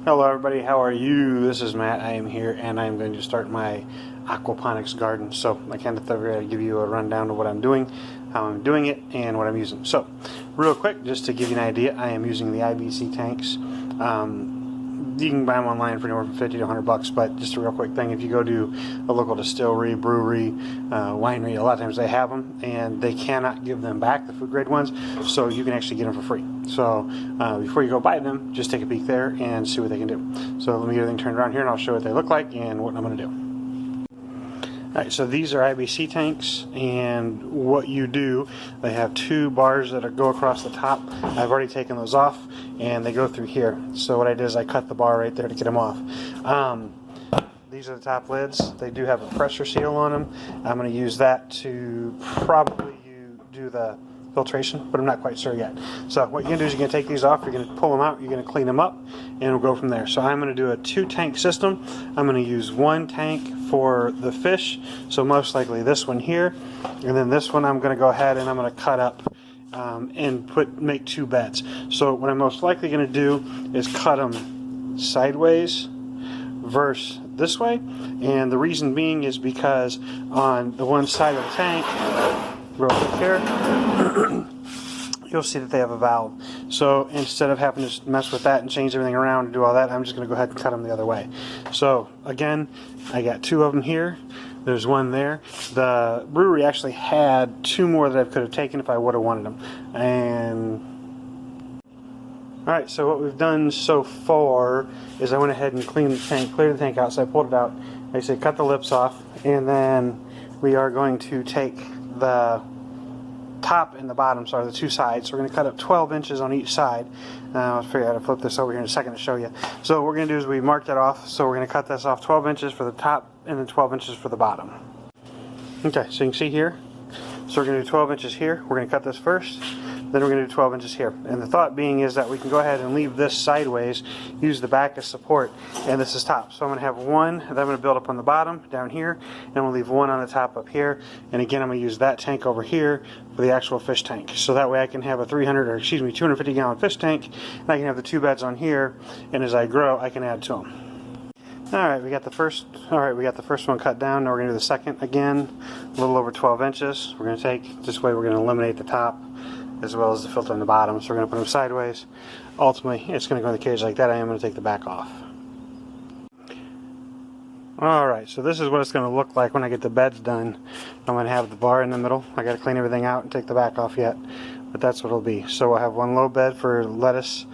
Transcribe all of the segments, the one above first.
Hello everybody, how are you? This is Matt. I am here and I'm going to start my aquaponics garden. So I kind of thought I'd give you a rundown of what I'm doing, how I'm doing it, and what I'm using. So real quick, just to give you an idea, I am using the IBC tanks. You can buy them online for anywhere from 50 to 100 bucks, but just a real quick thing, if you go to a local distillery, brewery, winery, a lot of times they have them and they cannot give them back, the food grade ones, so you can actually get them for free. So before you go buy them, just take a peek there and see what they can do. So let me get everything turned around here and I'll show you what they look like and what I'm going to do. Alright, so these are IBC tanks, and what you do, they have two bars that go across the top. I've already taken those off and they go through here. So what I did is I cut the bar right there to get them off. These are the top lids. They do have a pressure seal on them. I'm going to use that to probably do the filtration, but I'm not quite sure yet. So what you're going to do is you're going to take these off, you're going to pull them out, you're going to clean them up, and we'll go from there. So I'm going to do a 2-tank system. I'm going to use 1 tank for the fish, so most likely this one here, and then this one I'm going to go ahead and I'm going to cut up and make 2 beds. So what I'm most likely going to do is cut them sideways versus this way, and the reason being is because on the one side of the tank, real quick here, you'll see that they have a valve. So instead of having to mess with that and change everything around and do all that, I'm just going to go ahead and cut them the other way. So again, I got 2 of them here. There's 1 there. The brewery actually had 2 more that I could have taken if I would have wanted them. And alright, so what we've done so far is I went ahead and cleared the tank out. So I pulled it out. I say cut the lips off, and then we are going to take the top and the bottom, so the 2 sides. So we're going to cut up 12 inches on each side. I'll figure out how to flip this over here in a second to show you. So what we're going to do is we mark that off. So we're going to cut this off 12 inches for the top and then 12 inches for the bottom. Okay, so you can see here. So we're going to do 12 inches here. We're going to cut this first. Then we're going to do 12 inches here. And the thought being is that we can go ahead and leave this sideways, use the back as support, and this is top. So I'm going to have 1 that I'm going to build up on the bottom down here, and I'm going to leave 1 on the top up here. And again, I'm going to use that tank over here for the actual fish tank. So that way I can have a 250 gallon fish tank, and I can have the 2 beds on here, and as I grow, I can add to them. Alright, we got the first one cut down. Now we're going to do the second again, a little over 12 inches. We're going to take, this way we're going to eliminate the top as well as the filter on the bottom. So we're going to put them sideways. Ultimately, it's going to go in the cage like that. I am going to take the back off. Alright, so this is what it's going to look like when I get the beds done. I'm going to have the bar in the middle. I got to clean everything out and take the back off yet, but that's what it'll be. So we'll have 1 low bed for lettuce,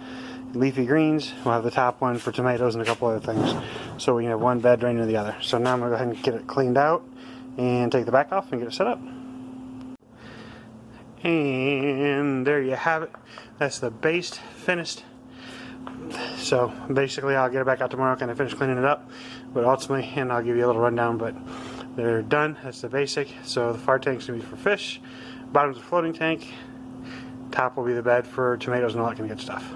leafy greens. We'll have the top one for tomatoes and a couple other things. So we can have 1 bed draining the other. So now I'm going to go ahead and get it cleaned out and take the back off and get it set up. And there you have it. That's the base finished. So basically I'll get it back out tomorrow, kind of finish cleaning it up, but ultimately, and I'll give you a little rundown, but they're done. That's the basic. So the far tank's going to be for fish, bottom's a floating tank, top will be the bed for tomatoes and all that kind of good stuff.